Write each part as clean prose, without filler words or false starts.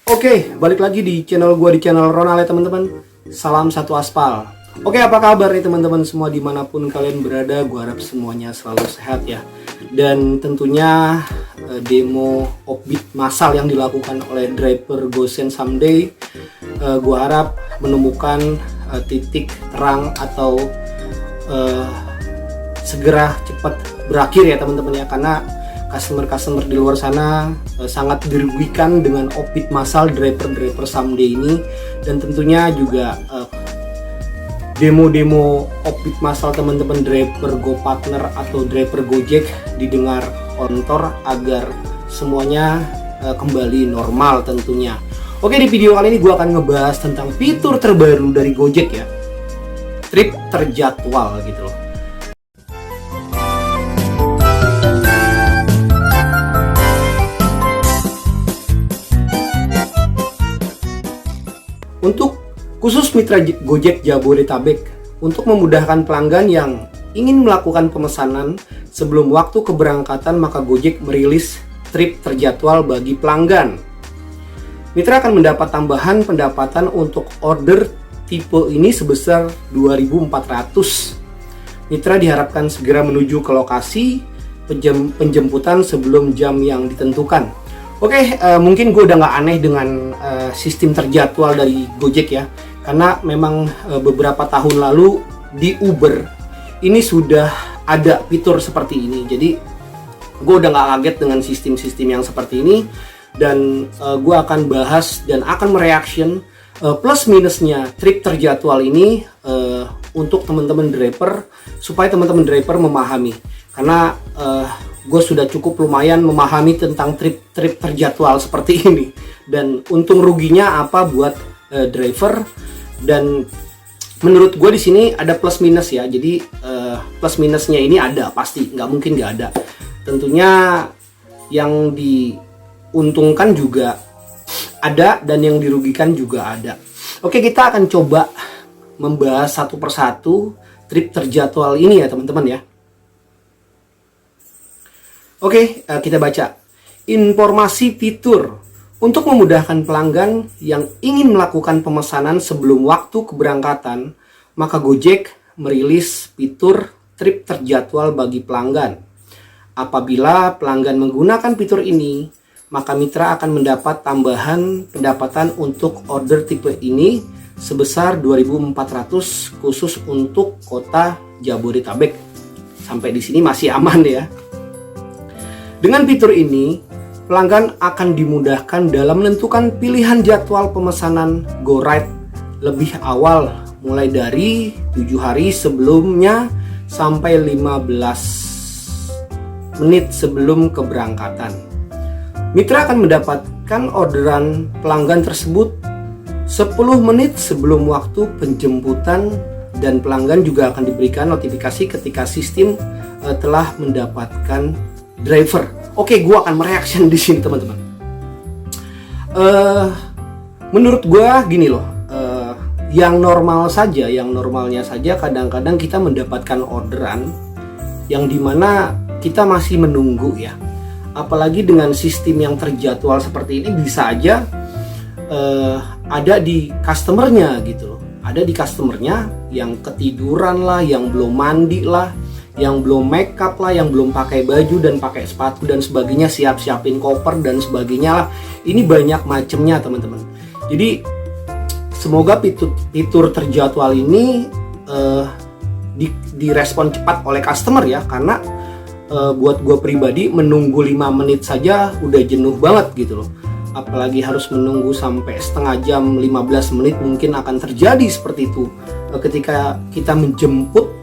Oke, balik lagi di channel gue, di channel Ronald ya teman-teman. Salam satu aspal. Oke, apa kabar nih teman-teman semua dimanapun kalian berada? Gue harap semuanya selalu sehat ya. Dan tentunya demo offbeat massal yang dilakukan oleh driver Gosen Someday, gue harap menemukan titik terang atau segera cepat berakhir ya teman-teman ya, karena customer di luar sana sangat dirugikan dengan offbeat massal driver Someday ini. Dan tentunya juga demo-demo offbeat massal teman-teman driver GoPartner atau driver Gojek didengar kontol agar semuanya kembali normal tentunya. Oke, di video kali ini gue akan ngebahas tentang fitur terbaru dari Gojek ya, trip terjadwal gitu loh. Untuk khusus mitra Gojek Jabodetabek, untuk memudahkan pelanggan yang ingin melakukan pemesanan sebelum waktu keberangkatan, maka Gojek merilis trip terjadwal bagi pelanggan. Mitra akan mendapat tambahan pendapatan untuk order tipe ini sebesar 2.400. Mitra diharapkan segera menuju ke lokasi penjemputan sebelum jam yang ditentukan. Oke, mungkin gue udah nggak aneh dengan sistem terjadwal dari Gojek ya, karena memang beberapa tahun lalu di Uber ini sudah ada fitur seperti ini. Jadi gue udah nggak kaget dengan sistem-sistem yang seperti ini, dan gue akan bahas dan akan mereaction plus minusnya trip terjadwal ini untuk teman-teman driver, supaya teman-teman driver memahami, karena gue sudah cukup lumayan memahami tentang trip terjadwal seperti ini, dan untung ruginya apa buat driver. Dan menurut gue di sini ada plus minus ya. Jadi plus minusnya ini ada, pasti nggak mungkin nggak ada. Tentunya yang diuntungkan juga ada dan yang dirugikan juga ada. Oke, kita akan coba membahas satu persatu trip terjadwal ini ya teman-teman ya. Oke, kita baca informasi fitur. Untuk memudahkan pelanggan yang ingin melakukan pemesanan sebelum waktu keberangkatan, maka Gojek merilis fitur trip terjadwal bagi pelanggan. Apabila pelanggan menggunakan fitur ini, maka mitra akan mendapat tambahan pendapatan untuk order tipe ini sebesar 2.400 khusus untuk kota Jabodetabek. Sampai di sini masih aman ya. Dengan fitur ini, pelanggan akan dimudahkan dalam menentukan pilihan jadwal pemesanan GoRide lebih awal, mulai dari 7 hari sebelumnya sampai 15 menit sebelum keberangkatan. Mitra akan mendapatkan orderan pelanggan tersebut 10 menit sebelum waktu penjemputan, dan pelanggan juga akan diberikan notifikasi ketika sistem telah mendapatkan driver. Oke, gue akan mereaction di sini teman-teman. Menurut gue gini loh, yang normalnya saja kadang-kadang kita mendapatkan orderan yang dimana kita masih menunggu ya. Apalagi dengan sistem yang terjadwal seperti ini, bisa aja ada di customernya gitu loh. Ada di customernya yang ketiduran lah, yang belum mandi lah, yang belum make up lah, yang belum pakai baju dan pakai sepatu dan sebagainya, siapin koper dan sebagainya lah. Ini banyak macamnya teman-teman. Jadi semoga fitur terjadwal ini direspon cepat oleh customer ya, karena buat gue pribadi menunggu 5 menit saja udah jenuh banget gitu loh. Apalagi harus menunggu sampai setengah jam, 15 menit mungkin akan terjadi seperti itu ketika kita menjemput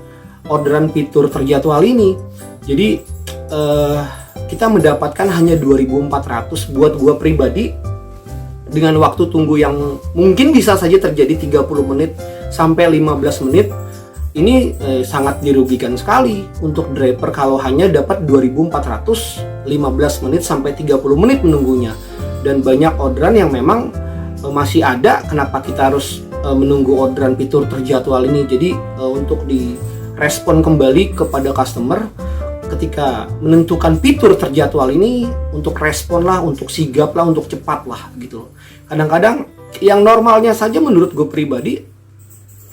orderan fitur terjadwal ini. Jadi kita mendapatkan hanya 2.400 buat gua pribadi, dengan waktu tunggu yang mungkin bisa saja terjadi 30 menit sampai 15 menit. Ini sangat dirugikan sekali untuk driver kalau hanya dapat 2.400 15 menit sampai 30 menit menunggunya. Dan banyak orderan yang memang masih ada, kenapa kita harus menunggu orderan fitur terjadwal ini. Jadi untuk di respon kembali kepada customer, ketika menentukan fitur terjadwal ini untuk respon lah, untuk sigap lah, untuk cepat lah gitu. Kadang-kadang yang normalnya saja menurut gue pribadi,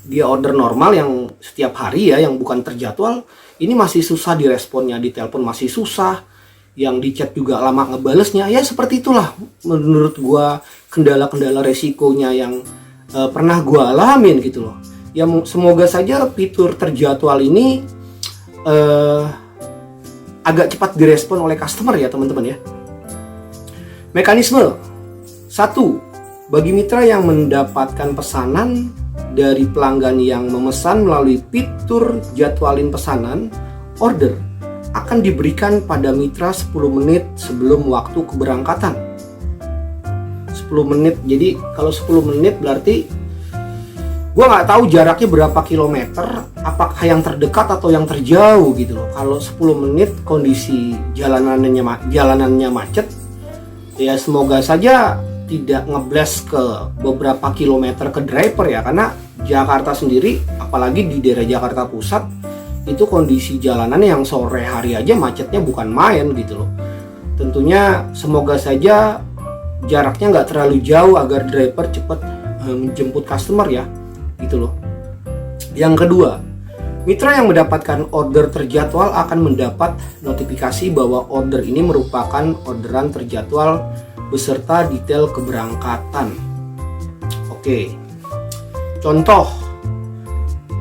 dia order normal yang setiap hari ya, yang bukan terjadwal, ini masih susah diresponnya, di telepon masih susah, yang di chat juga lama ngebalesnya. Ya seperti itulah menurut gue kendala-kendala resikonya yang pernah gue alamin gitu loh. Ya semoga saja fitur terjadwal ini agak cepat direspon oleh customer ya teman-teman ya. Mekanisme 1. Bagi mitra yang mendapatkan pesanan dari pelanggan yang memesan melalui fitur jadwalin pesanan, order akan diberikan pada mitra 10 menit sebelum waktu keberangkatan. 10 menit, jadi kalau 10 menit berarti gue nggak tahu jaraknya berapa kilometer, apakah yang terdekat atau yang terjauh gitu loh. Kalau 10 menit kondisi jalanannya macet, ya semoga saja tidak ngeblast ke beberapa kilometer ke driver ya, karena Jakarta sendiri, apalagi di daerah Jakarta Pusat, itu kondisi jalanan yang sore hari aja macetnya bukan main gitu loh. Tentunya semoga saja jaraknya nggak terlalu jauh agar driver cepat menjemput customer ya gitu loh. Yang kedua, mitra yang mendapatkan order terjadwal akan mendapat notifikasi bahwa order ini merupakan orderan terjadwal beserta detail keberangkatan. Oke. Contoh,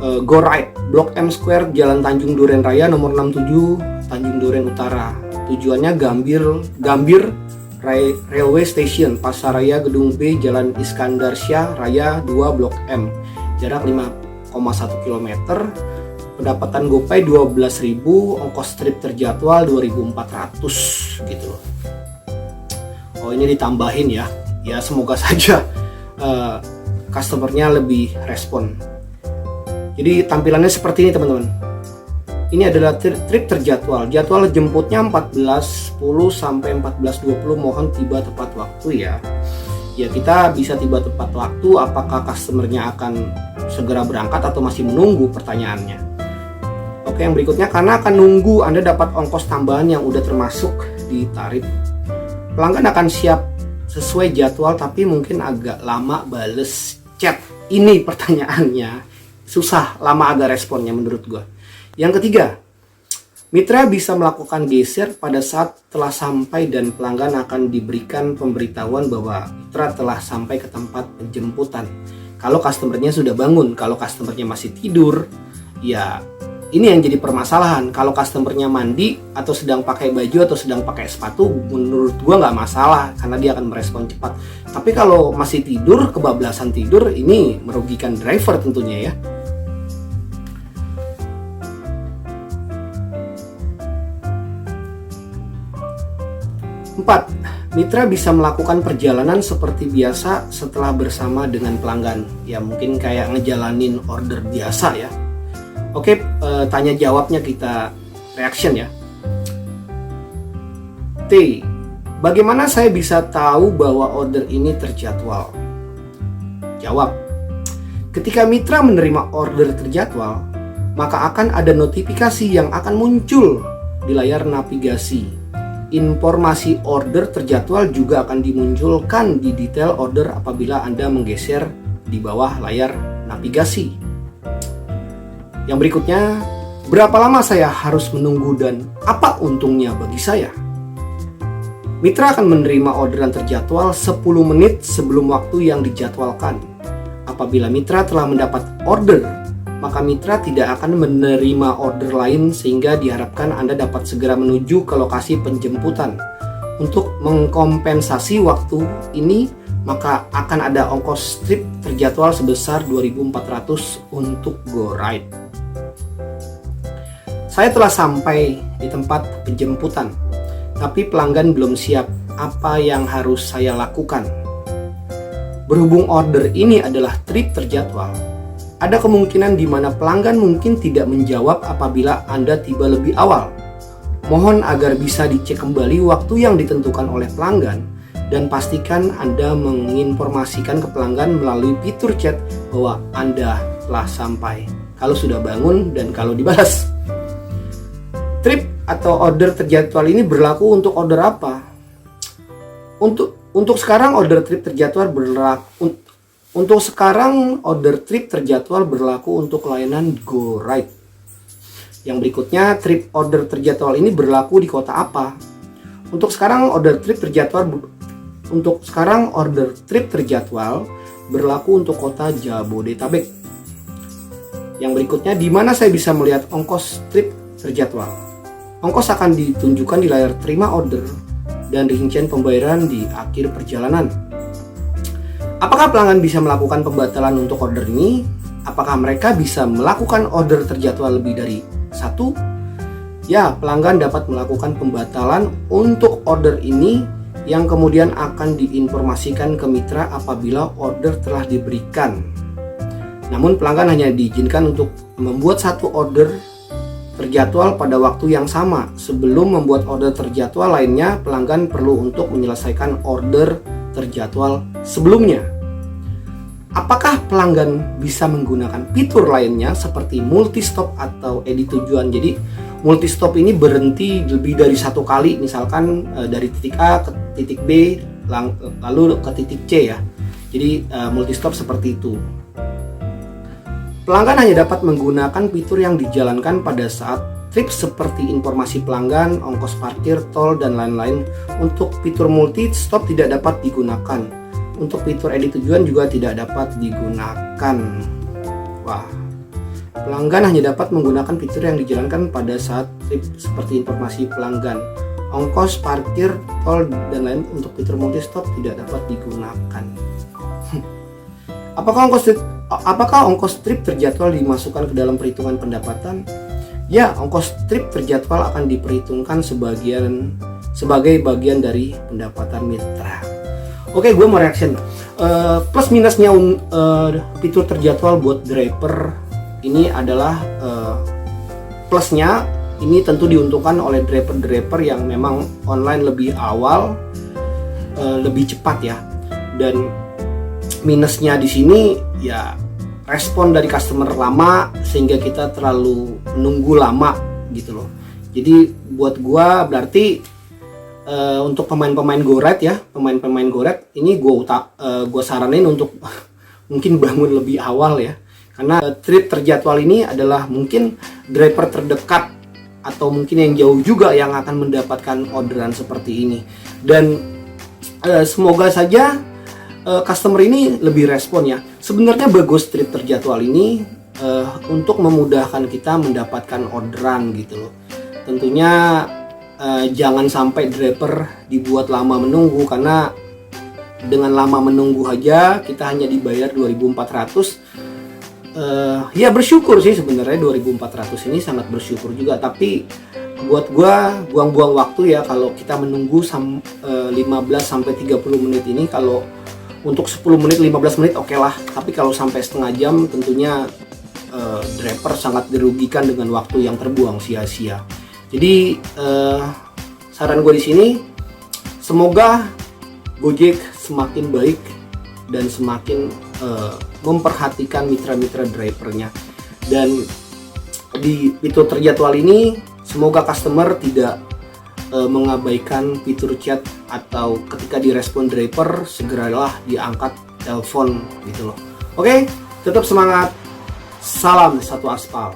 Go Ride Blok M Square Jalan Tanjung Duren Raya nomor 67 Tanjung Duren Utara. Tujuannya Gambir Railway Station, Pasaraya Gedung B, Jalan Iskandar Syah Raya 2 Blok M. Jarak 5,1 km. Pendapatan GoPay 12.000, ongkos trip terjadwal 2.400 gitu loh. Oh, ini ditambahin ya. Ya semoga saja customernya lebih respon. Jadi tampilannya seperti ini teman-teman. Ini adalah trip terjadwal. Jadwal jemputnya 14.10 sampai 14.20. Mohon tiba tepat waktu ya. Ya kita bisa tiba tepat waktu. Apakah customernya akan segera berangkat atau masih menunggu, pertanyaannya. Oke, yang berikutnya, karena akan nunggu Anda dapat ongkos tambahan yang udah termasuk di tarif. Pelanggan akan siap sesuai jadwal tapi mungkin agak lama bales chat. Ini pertanyaannya. Susah, lama agak responnya menurut gue. Yang ketiga, mitra bisa melakukan geser pada saat telah sampai dan pelanggan akan diberikan pemberitahuan bahwa mitra telah sampai ke tempat penjemputan. Kalau customernya sudah bangun, kalau customernya masih tidur, ya ini yang jadi permasalahan. Kalau customernya mandi atau sedang pakai baju atau sedang pakai sepatu, menurut gua nggak masalah karena dia akan merespon cepat. Tapi kalau masih tidur, kebablasan tidur, ini merugikan driver tentunya ya. Empat, mitra bisa melakukan perjalanan seperti biasa setelah bersama dengan pelanggan. Ya mungkin kayak ngejalanin order biasa ya. Oke, tanya jawabnya kita reaction ya. T. Bagaimana saya bisa tahu bahwa order ini terjadwal? Jawab. Ketika mitra menerima order terjadwal, maka akan ada notifikasi yang akan muncul di layar navigasi. Informasi order terjadwal juga akan dimunculkan di detail order apabila Anda menggeser di bawah layar navigasi. Yang berikutnya, berapa lama saya harus menunggu dan apa untungnya bagi saya? Mitra akan menerima orderan terjadwal 10 menit sebelum waktu yang dijadwalkan. Apabila mitra telah mendapat order, maka mitra tidak akan menerima order lain sehingga diharapkan Anda dapat segera menuju ke lokasi penjemputan. Untuk mengkompensasi waktu ini, maka akan ada ongkos trip terjadwal sebesar 2.400 untuk Go Ride. Saya telah sampai di tempat penjemputan, tapi pelanggan belum siap. Apa yang harus saya lakukan? Berhubung order ini adalah trip terjadwal, ada kemungkinan di mana pelanggan mungkin tidak menjawab apabila Anda tiba lebih awal. Mohon agar bisa dicek kembali waktu yang ditentukan oleh pelanggan dan pastikan Anda menginformasikan ke pelanggan melalui fitur chat bahwa Anda telah sampai kalau sudah bangun dan kalau dibalas. Trip atau order terjadwal ini berlaku untuk order apa? Untuk sekarang order trip terjadwal berlaku untuk layanan GoRide. Yang berikutnya, trip order terjadwal ini berlaku di kota apa? Untuk sekarang order trip terjadwal berlaku untuk kota Jabodetabek. Yang berikutnya, di mana saya bisa melihat ongkos trip terjadwal? Ongkos akan ditunjukkan di layar terima order dan rincian pembayaran di akhir perjalanan. Apakah pelanggan bisa melakukan pembatalan untuk order ini? Apakah mereka bisa melakukan order terjadwal lebih dari satu? Ya, pelanggan dapat melakukan pembatalan untuk order ini yang kemudian akan diinformasikan ke mitra apabila order telah diberikan. Namun pelanggan hanya diizinkan untuk membuat satu order terjadwal pada waktu yang sama. Sebelum membuat order terjadwal lainnya, pelanggan perlu untuk menyelesaikan order terjadwal sebelumnya. Apakah pelanggan bisa menggunakan fitur lainnya seperti multi-stop atau edit tujuan? Jadi multi-stop ini berhenti lebih dari satu kali, misalkan dari titik A ke titik B lalu ke titik C ya. Jadi multi-stop seperti itu. Pelanggan hanya dapat menggunakan fitur yang dijalankan pada saat trip seperti informasi pelanggan, ongkos parkir, tol, dan lain-lain. Untuk fitur multi-stop tidak dapat digunakan. Untuk fitur edit tujuan juga tidak dapat digunakan. Wah, pelanggan hanya dapat menggunakan fitur yang dijalankan pada saat trip seperti informasi pelanggan, ongkos parkir, tol, dan lain. Untuk fitur multi-stop tidak dapat digunakan. Apakah ongkos trip terjadwal dimasukkan ke dalam perhitungan pendapatan? Ya, ongkos trip terjadwal akan diperhitungkan sebagai bagian dari pendapatan mitra. Oke, gue mau reaction. Plus minusnya fitur terjadwal buat driver ini adalah plusnya ini tentu diuntungkan oleh driver-driver yang memang online lebih awal, lebih cepat ya. Dan minusnya di sini ya respon dari customer lama sehingga kita terlalu menunggu lama gitu loh. Jadi buat gua berarti untuk pemain-pemain GoRide ya, pemain-pemain GoRide ini gua saranin untuk mungkin bangun lebih awal ya. Karena trip terjadwal ini adalah mungkin driver terdekat atau mungkin yang jauh juga yang akan mendapatkan orderan seperti ini. Dan semoga saja customer ini lebih respon ya. Sebenarnya bagus trip terjadwal ini untuk memudahkan kita mendapatkan orderan gitu loh. Tentunya jangan sampai driver dibuat lama menunggu, karena dengan lama menunggu aja kita hanya dibayar 2.400. Ya bersyukur sih sebenarnya 2.400 ini sangat bersyukur juga, tapi buat gua buang-buang waktu ya kalau kita menunggu 15 sampai 30 menit ini. Kalau untuk 10 menit 15 menit oke lah, tapi kalau sampai setengah jam tentunya driver sangat dirugikan dengan waktu yang terbuang sia-sia. Jadi saran gue di sini, semoga Gojek semakin baik dan semakin memperhatikan mitra-mitra drivernya. Dan di fitur terjadwal ini semoga customer tidak mengabaikan fitur chat atau ketika direspon driver segeralah diangkat telepon gitu loh. Oke, tetap semangat. Salam satu aspal.